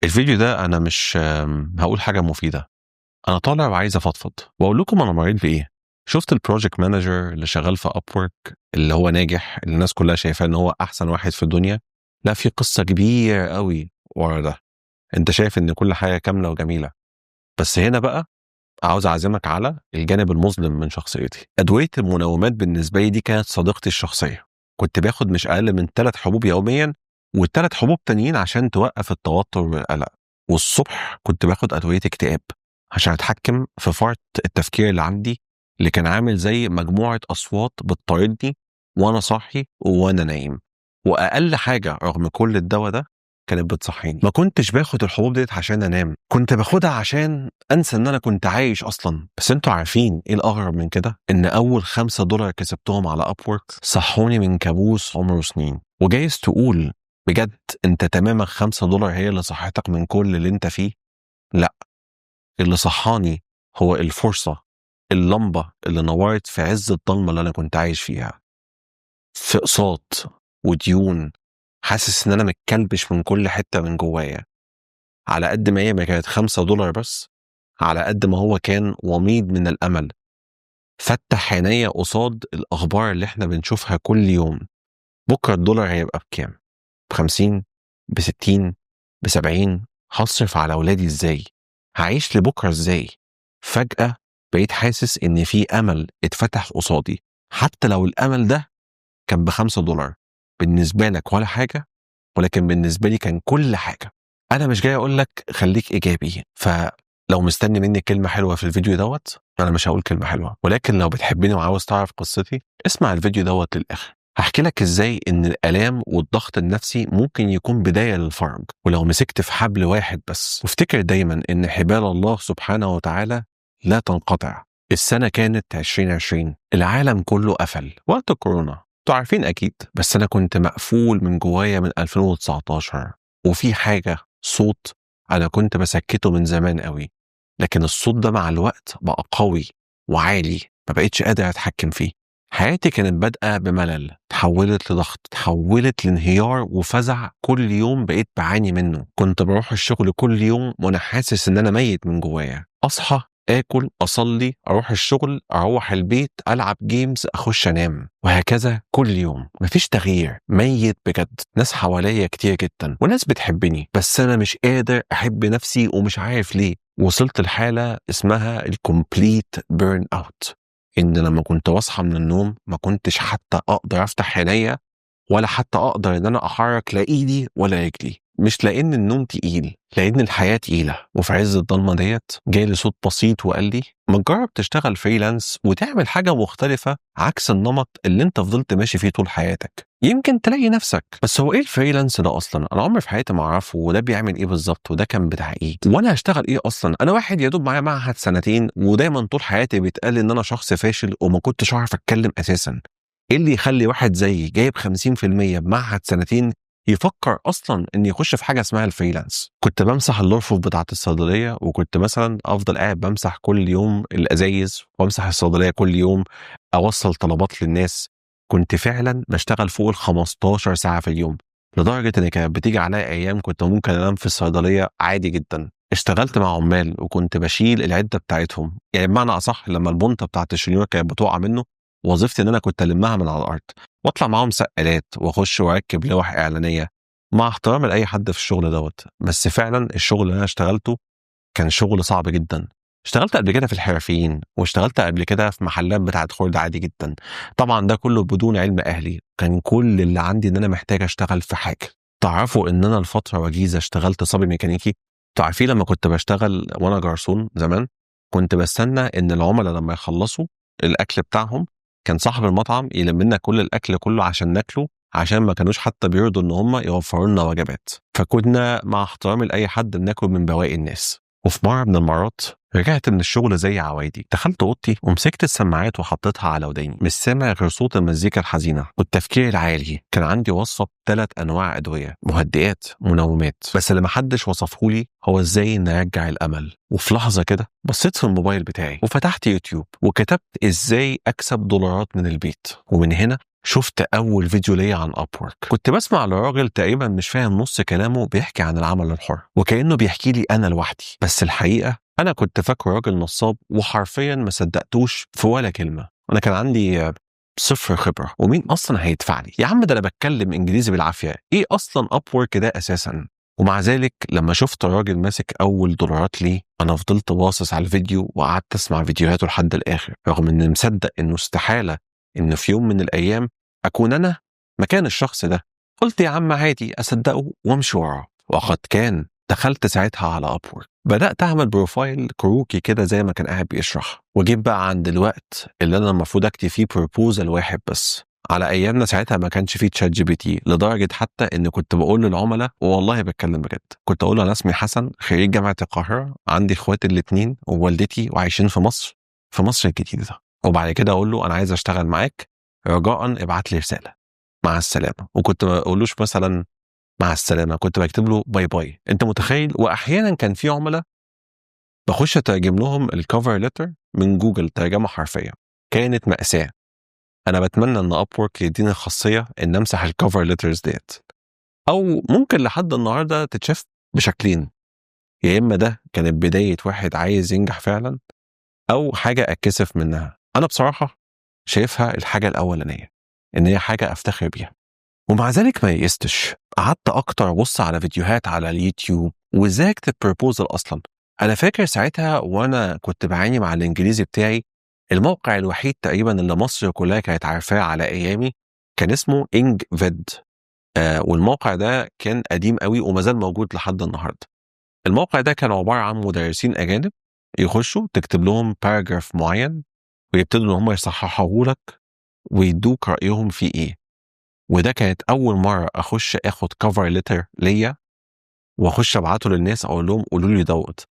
الفيديو ده أنا مش هقول حاجة مفيدة. أنا طالع وعايز أفضفض وأقول لكم أنا مريت بإيه. شفت البروجكت مانجر اللي شغال في أبورك، اللي هو ناجح، اللي الناس كلها شايفاه إن هو أحسن واحد في الدنيا. لا، في قصة كبيرة قوي ورا ده. أنت شايف إن كل حاجة كاملة وجميلة، بس هنا بقى عاوز أعزمك على الجانب المظلم من شخصيتي. أدوية المنومات بالنسبة لي دي كانت صديقتي الشخصية. كنت باخد مش أقل من 3 حبوب يوميا، والثلاث حبوب تانيين عشان توقف التوتر والقلق. والصبح كنت باخد أدوية اكتئاب عشان أتحكم في فرط التفكير اللي عندي، اللي كان عامل زي مجموعة أصوات بتطاردني وأنا صاحي وأنا نايم. وأقل حاجة رغم كل الدواء ده كانت بتصحيني. ما كنتش باخد الحبوب ديت عشان أنام، كنت باخدها عشان أنسى إن أنا كنت عايش أصلا. بس أنتوا عارفين إيه الأغرب من كده؟ إن أول $5 كسبتهم على أبورك صحوني من كابوس عمره سنين. وجايز تقول بجد انت تماما $5 هي اللي صحتك من كل اللي انت فيه؟ لا، اللي صحاني هو الفرصة، اللمبة اللي نورت في عز الضلمة اللي انا كنت عايش فيها، في اقساط وديون، حاسس ان انا متكلبش من كل حتة من جوايا. على قد ما هي ما كانت $5 بس، على قد ما هو كان وميض من الامل. فتح عينيا قصاد الاخبار اللي احنا بنشوفها كل يوم. بكرة الدولار هيبقى بكام؟ ب50؟ ب60؟ ب70؟ هصرف على أولادي إزاي؟ هعيش لبكرة إزاي؟ فجأة بقيت حاسس إن في أمل اتفتح قصادي، حتى لو الأمل ده كان ب5 دولار. بالنسبة لك ولا حاجة، ولكن بالنسبة لي كان كل حاجة. أنا مش جاي أقول لك خليك إيجابي، فلو مستني مني كلمة حلوة في الفيديو دوت أنا مش هقول كلمة حلوة، ولكن لو بتحبني وعاوز تعرف قصتي اسمع الفيديو دوت للآخر. هحكي لك ازاي ان الالام والضغط النفسي ممكن يكون بدايه للفرج، ولو مسكت في حبل واحد بس. وافتكر دايما ان حبال الله سبحانه وتعالى لا تنقطع. السنه كانت 2020، العالم كله قفل وقت كورونا، انتوا عارفين اكيد. بس انا كنت مقفول من جوايا من 2019، وفي حاجه، صوت انا كنت بسكته من زمان قوي، لكن الصوت ده مع الوقت بقى قوي وعالي، ما بقيتش قادر اتحكم فيه. حياتي كانت بادئة بملل، تحولت لضغط، تحولت لانهيار وفزع كل يوم بقيت بعاني منه. كنت بروح الشغل كل يوم وانا حاسس ان انا ميت من جوايا. اصحى، اكل، اصلي، اروح الشغل، اروح البيت، العب جيمز، اخش انام، وهكذا كل يوم. مفيش تغيير، ميت بجد. ناس حواليا كتير جدا وناس بتحبني، بس انا مش قادر احب نفسي ومش عارف ليه. وصلت لحالة اسمها الكومبليت بيرن اوت، ان لما كنت بصحى من النوم ما كنتش حتى اقدر افتح عينيا، ولا حتى اقدر ان انا احرك لا ايدي ولا رجلي. مش لان النوم تقيل، لان الحياه تقيله. وفي عز الضلمه ديت جالي صوت بسيط وقال لي ما تجرب تشتغل فريلانس وتعمل حاجه مختلفه عكس النمط اللي انت فضلت ماشي فيه طول حياتك، يمكن تلاقي نفسك. بس هو ايه الفريلانس ده اصلا؟ انا عمري في حياتي ما اعرفه، وده بيعمل ايه بالظبط، وده كان بتاع ايه، وانا هشتغل ايه اصلا؟ انا واحد يا دوب معايا معهد سنتين، ودايما طول حياتي بيتقال ان انا شخص فاشل وما كنتش اعرف اتكلم اساسا. ايه اللي يخلي واحد زيي جايب 50% بمعهد سنتين يفكر اصلا ان يخش في حاجه اسمها الفريلانس؟ كنت بمسح الرفوف بتاعه الصيدليه، وكنت مثلا افضل قاعد بمسح كل يوم الازايز، وامسح الصيدليه كل يوم، اوصل طلبات للناس. كنت فعلا بشتغل فوق ال 15 ساعه في اليوم، لدرجه ان كانت بتيجي عليا ايام كنت ممكن انام في الصيدليه عادي جدا. اشتغلت مع عمال وكنت بشيل العده بتاعتهم، يعني بمعنى اصح لما البنطه بتاعه الشنيور كانت بتقع منه، وظيفتي ان انا كنت المها من على الارض واطلع معاهم سقالات واخش واركب لوح اعلانيه، مع احترامي لاي حد في الشغل دوت. بس فعلا الشغل اللي انا اشتغلته كان شغل صعب جدا. اشتغلت قبل كده في الحرفيين، واشتغلت قبل كده في محلات بتاعه خرد عادي جدا. طبعا ده كله بدون علم اهلي، كان كل اللي عندي ان انا محتاج اشتغل في حاجه. تعرفوا ان انا لفتره وجيزه اشتغلت صبي ميكانيكي؟ تعرفين لما كنت بشتغل وانا جرسون زمان، كنت بستنى ان العملاء لما يخلصوا الاكل بتاعهم كان صاحب المطعم يلم لنا كل الاكل كله عشان ناكله، عشان ما كانوش حتى بيرضوا ان هم يوفروا لنا وجبات. فكنا مع احترامي لاي حد بناكل من بواقي الناس. وفي مرة من المرات رجعت من الشغل زي عوايدي، دخلت اوضتي ومسكت السماعات وحطيتها على وداني، مش سامع غير صوت المزيكا الحزينه والتفكير العالي. كان عندي وصفه ب3 انواع ادويه، مهدئات، منومات، بس اللي محدش وصفهولي هو ازاي نرجع الامل. وفي لحظه كده بصيت في الموبايل بتاعي وفتحت يوتيوب وكتبت ازاي اكسب دولارات من البيت، ومن هنا شفت اول فيديو ليا عن ابورك. كنت بسمع لراجل تقريبا مش فاهم نص كلامه بيحكي عن العمل الحر، وكانه بيحكي لي انا لوحدي، بس الحقيقه انا كنت فاكره راجل نصاب، وحرفيا ما صدقتوش في ولا كلمه. انا كان عندي صفر خبره، ومين اصلا هيدفع لي يا عم؟ ده انا بتكلم انجليزي بالعافيه، ايه اصلا ابورك ده اساسا؟ ومع ذلك لما شفت الراجل ماسك اول دولارات ليه، انا فضلت باصص على الفيديو وقعدت اسمع فيديوهاته لحد الاخر، رغم اني مصدق انه استحاله ان في يوم من الايام اكون انا مكان الشخص ده. قلت يا عم عادي اصدقه وامشي وراه، وقد كان. دخلت ساعتها على ابورك، بدات اعمل بروفايل كروكي كده زي ما كان قاعد بيشرح، وجيت بقى عند الوقت اللي انا المفروض اكتب فيه بروبوزال واحد بس. على ايامنا ساعتها ما كانش فيه تشات جي بي تي، لدرجه حتى ان كنت بقول للعملاء، والله بتكلم بجد، كنت اقول انا اسمي حسن، خريج جامعه القاهره، عندي اخواتي الاثنين ووالدتي وعايشين في مصر، في مصر الجديده. وبعد كده اقول له انا عايز اشتغل معاك، رجاء ابعت لي رساله مع السلامه. وكنت ما اقولوش مثلا مع السلامه، كنت بكتب له باي باي. انت متخيل؟ واحيانا كان في عملاء بخش اترجم لهم الكفر ليتر من جوجل ترجمه حرفيه. كانت ماساه. انا بتمنى ان ابورك يديني الخاصيه ان امسح الكفر ليترز ديت، او ممكن لحد النهارده تتشاف بشكلين، يا اما ده كانت بدايه واحد عايز ينجح فعلا، او حاجه اتكسف منها. انا بصراحه شايفها الحاجه الاولانيه، ان هي حاجه افتخر بيها. ومع ذلك ما يئستش، قعدت اكتر ابص على فيديوهات على اليوتيوب وازاي اكتب بروبوزل اصلا. انا فاكر ساعتها وانا كنت بعاني مع الانجليزي بتاعي، الموقع الوحيد تقريبا اللي مصر كلها كانت عارفاه على ايامي كان اسمه انج فيد. والموقع ده كان قديم قوي وما زال موجود لحد النهارده. الموقع ده كان عباره عن مدرسين اجانب يخشوا تكتب لهم باراجراف معين، ويبتدوا ان هم يصححوه لك ويدوك رايهم فيه ايه. وده كانت اول مره اخش اخد كفر ليتر ليا واخش ابعته للناس اقول لهم قولوا لي دوت.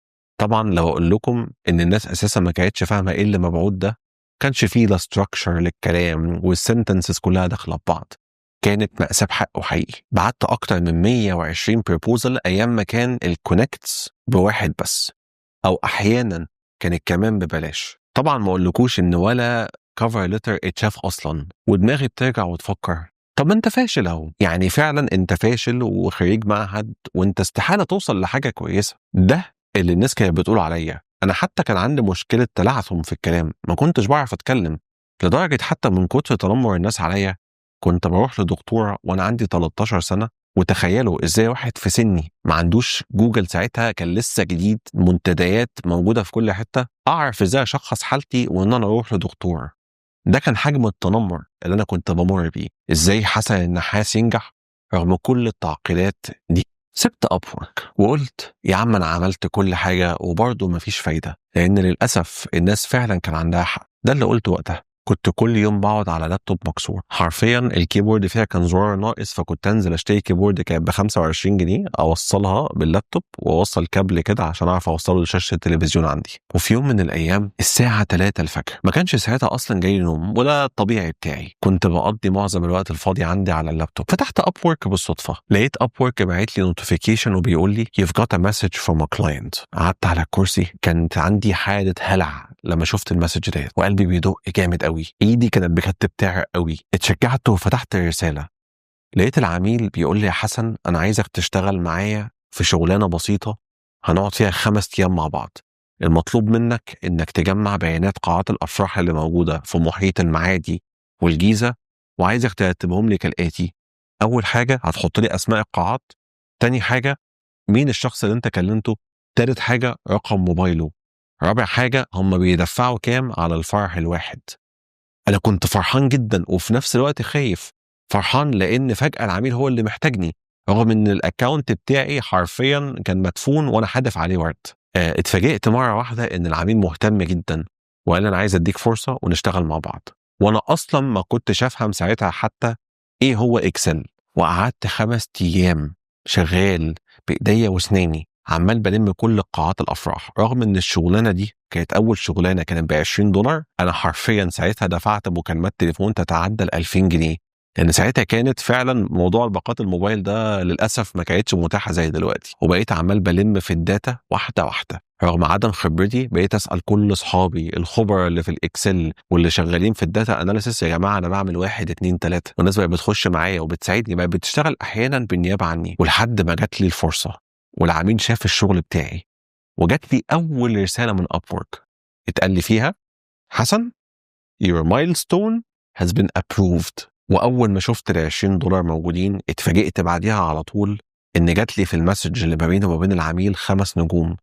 طبعا لو اقول لكم ان الناس اساسا ما كانتش فاهمه ايه اللي مبعوت ده، كانش فيه لا ستراكشر للكلام، والسنتنسز كلها داخله ببعض. كانت مأساة بحقه حقيقي. بعت اكتر من 120 بروبوزل ايام ما كان الكونكتس بواحد بس، او احيانا كانت كمان ببلاش. طبعا ما اقولكوش ان ولا كفر ليتر اتشاف اصلا، ودماغي بترجع وتفكر طب ما انت فاشل اهو، يعني فعلا انت فاشل وخريج معهد وانت استحاله توصل لحاجه كويسه. ده اللي الناس كانت بتقول عليا. انا حتى كان عندي مشكله تلعثم في الكلام، ما كنتش بعرف اتكلم، لدرجه حتى من كتر تنمر الناس عليا كنت بروح لدكتوره وانا عندي 13 سنه. وتخيلوا ازاي واحد في سني ما عندوش جوجل ساعتها، كان لسه جديد، منتديات موجوده في كل حته، اعرف ازاي اشخص حالتي وان انا اروح لدكتور. ده كان حجم التنمر اللي انا كنت بمر بيه. ازاي حسن النحاس ينجح رغم كل التعقيدات دي؟ سبت ابورك وقلت يا عم انا عملت كل حاجه وبرضه مفيش فايده، لان للاسف الناس فعلا كان عندها حق. ده اللي قلته وقتها. كنت كل يوم بقعد على لابتوب مكسور، حرفيا الكيبورد فيها كان زرار ناقص، فكنت انزل اشتري كيبورد كانت ب 25 جنيه اوصلها باللابتوب واوصل كابل كده عشان اعرف اوصله لشاشه التلفزيون عندي. وفي يوم من الايام الساعه 3 الفجر، ما كانش ساعتها اصلا جاي نوم ولا الطبيعي بتاعي، كنت بقضي معظم الوقت الفاضي عندي على اللابتوب. فتحت ابورك بالصدفه، لقيت ابورك باعت لي نوتيفيكيشن وبيقول لي you've got a message from a client. قعدت على الكرسي، كانت عندي حاله هلع لما شفت المسج ديت، وقلبي بيدق جامد قوي، ايدي كانت بجد بتعرق قوي. اتشجعت وفتحت الرساله، لقيت العميل بيقول لي يا حسن انا عايزك تشتغل معايا في شغلانه بسيطه هنقعد فيها 5 ايام مع بعض. المطلوب منك انك تجمع بيانات قاعات الافراح اللي موجوده في محيط المعادي والجيزه، وعايزك ترتبهم لي كالاتي: اول حاجه هتحط لي اسماء القاعات، تاني حاجه مين الشخص اللي انت كلمته، تالت حاجه رقم موبايله، رابع حاجه هم بيدفعوا كام على الفرح الواحد. انا كنت فرحان جدا وفي نفس الوقت خايف. فرحان لان فجأة العميل هو اللي محتاجني، رغم ان الاكاونت بتاعي حرفيا كان مدفون وانا حادف عليه ورد. اتفاجئت مرة واحدة ان العميل مهتم جدا وقال انا عايز اديك فرصة ونشتغل مع بعض. وانا اصلا ما كنتش افهم ساعتها حتى ايه هو اكسل. وقعدت 5 ايام شغال بايديا واسناني عمال بلم كل قاعات الافراح، رغم ان الشغلانه دي كانت اول شغلانه كانت ب $20. انا حرفيا ساعتها دفعت مكالمات تليفون تتعدى ال 2000 جنيه، لان ساعتها كانت فعلا موضوع الباقات الموبايل ده للاسف ما كانتش متاحه زي دلوقتي. وبقيت عمال بلم في الداتا واحده واحده رغم عدم خبرتي بقيت اسال كل اصحابي الخبراء اللي في الاكسل واللي شغالين في الداتا اناليسيس، يا جماعه انا بعمل 1 2 3، والناس بقت بتخش معايا وبتساعدني، بقت بتشتغل احيانا بالنيابه عني، ولحد ما جات لي الفرصه والعميل شاف الشغل بتاعي وجات لي اول رساله من ابورك اتقال لي فيها حسن your milestone has been approved. واول ما شفت ال $20 موجودين اتفاجئت بعديها على طول ان جات لي في المسج اللي ما بيني وما بين العميل 5 نجوم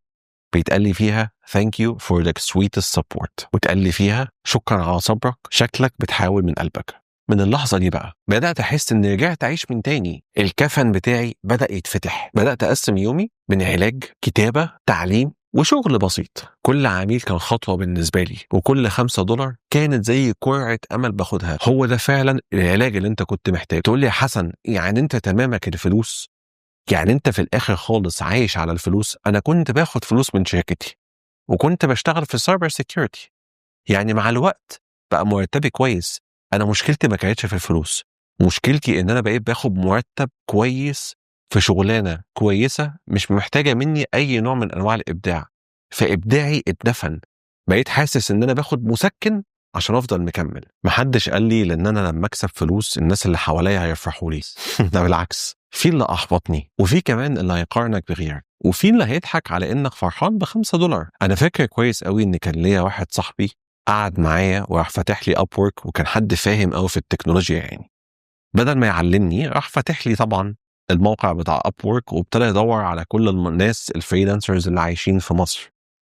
بيتقال لي فيها thank you for the sweetest support، وتقال لي فيها شكرا على صبرك، شكلك بتحاول من قلبك. من اللحظة دي بقى بدأت أحس إني رجعت أعيش من تاني، الكفن بتاعي بدأ يتفتح، بدأت أقسم يومي بين علاج، كتابة، تعليم وشغل بسيط. كل عميل كان خطوة بالنسبة لي، وكل $5 كانت زي جرعة أمل باخدها. هو ده فعلا العلاج اللي أنت كنت محتاج. تقول لي يا حسن يعني أنت تمامك الفلوس؟ يعني أنت في الآخر خالص عايش على الفلوس؟ أنا كنت باخد فلوس من شركتي وكنت بشتغل في سايبر سيكيورتي، يعني مع الوقت بقى مرتبي كويس. أنا مشكلتي ما كانتش في الفلوس، مشكلتي إن أنا بقيت باخد مرتب كويس في شغلانة كويسة مش محتاجة مني أي نوع من أنواع الإبداع، فإبداعي اتدفن. بقيت حاسس إن أنا باخد مسكن عشان أفضل مكمل. محدش قال لي لأن أنا لما أكسب فلوس الناس اللي حواليا هيفرحوا لي ده بالعكس، في اللي أحبطني، وفي كمان اللي هيقارنك بغيرك، وفي اللي هيضحك على إنك فرحان ب$5. أنا فاكر كويس قوي إن كان ليا واحد صاحبي قعد معايا وراح فاتح لي ابورك، وكان حد فاهم قوي في التكنولوجيا، يعني بدل ما يعلمني راح فاتح لي طبعا الموقع بتاع ابورك وابتدى يدور على كل الناس الفريلانسرز اللي عايشين في مصر،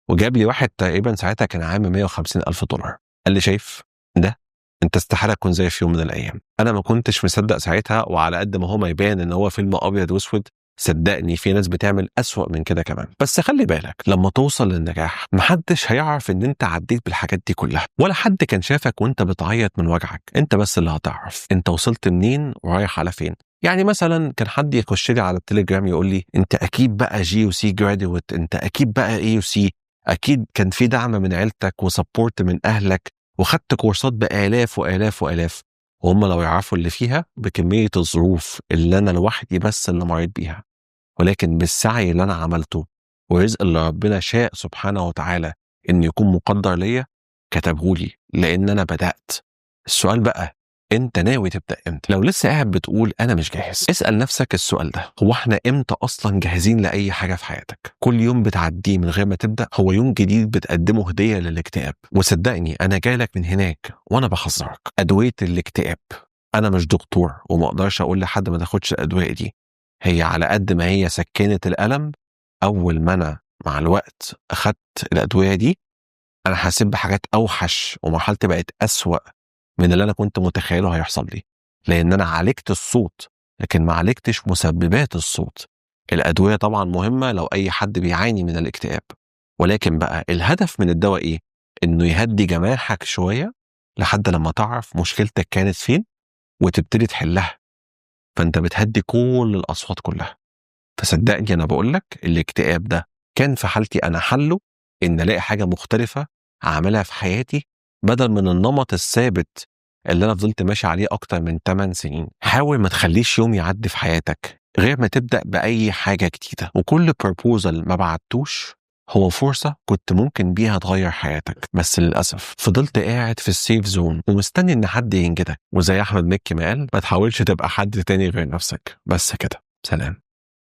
وجاب لي واحد تقريبا ساعتها كان عامل $150,000. قال لي شايف ده، انت استحاله تكون زي في يوم من الايام. انا ما كنتش مصدق ساعتها، وعلى قد ما هو ما يبان ان هو فيلم ابيض واسود، صدقني في ناس بتعمل أسوأ من كده كمان. بس خلي بالك لما توصل للنجاح محدش هيعرف ان انت عديت بالحاجات دي كلها، ولا حد كان شافك وانت بتعيط من وجعك، انت بس اللي هتعرف انت وصلت منين ورايح على فين. يعني مثلا كان حد يخش لي على التليجرام يقول لي انت اكيد بقى GUC جراديويت، انت اكيد بقى AUC، اكيد كان في دعم من عيلتك وسبورت من اهلك وخدت كورسات بآلاف وآلاف وآلاف. وهم لو يعرفوا اللي فيها بكمية الظروف اللي أنا لوحدي بس اللي مريت بيها، ولكن بالسعي اللي أنا عملته ورزق اللي ربنا شاء سبحانه وتعالى إن يكون مقدر ليا كتبهولي، لأن أنا بدأت. السؤال بقى أنت ناوي تبدأ إمتى؟ لو لسه قاعد بتقول أنا مش جاهز، اسأل نفسك السؤال ده، هو إحنا إمتى أصلا جاهزين لأي حاجة في حياتك؟ كل يوم بتعديه من غير ما تبدأ هو يوم جديد بتقدمه هدية للاكتئاب. وصدقني أنا جايلك من هناك وأنا بحذرك، أدوية الاكتئاب، أنا مش دكتور وما أقدرش أقول لحد ما تاخدش الأدوية دي، هي على قد ما هي سكنت الألم، أول ما أنا مع الوقت أخدت الأدوية دي أنا حسيت بحاجات أوحش، ومرحلتي بقت أسوأ من اللي أنا كنت متخيله هيحصل لي، لأن أنا عالجت الصوت لكن ما عالجتش مسببات الصوت. الأدوية طبعا مهمة لو أي حد بيعاني من الاكتئاب، ولكن بقى الهدف من الدواء إيه؟ إنه يهدي جماحك شوية لحد لما تعرف مشكلتك كانت فين وتبتدي تحلها، فأنت بتهدي كل الأصوات كلها. فصدقني أنا بقولك الاكتئاب ده كان في حالتي أنا حله إن ألاقي حاجة مختلفة أعملها في حياتي بدل من النمط الثابت اللي أنا فضلت ماشي عليه أكتر من 8 سنين. حاول ما تخليش يوم يعدي في حياتك غير ما تبدأ بأي حاجة جديدة، وكل بروبوزل ما بعتوش هو فرصة كنت ممكن بيها تغير حياتك، بس للأسف فضلت قاعد في السيف زون ومستني إن حد ينجدك، وزي أحمد مكي ما قال ما تحاولش تبقى حد تاني غير نفسك. بس كده، سلام.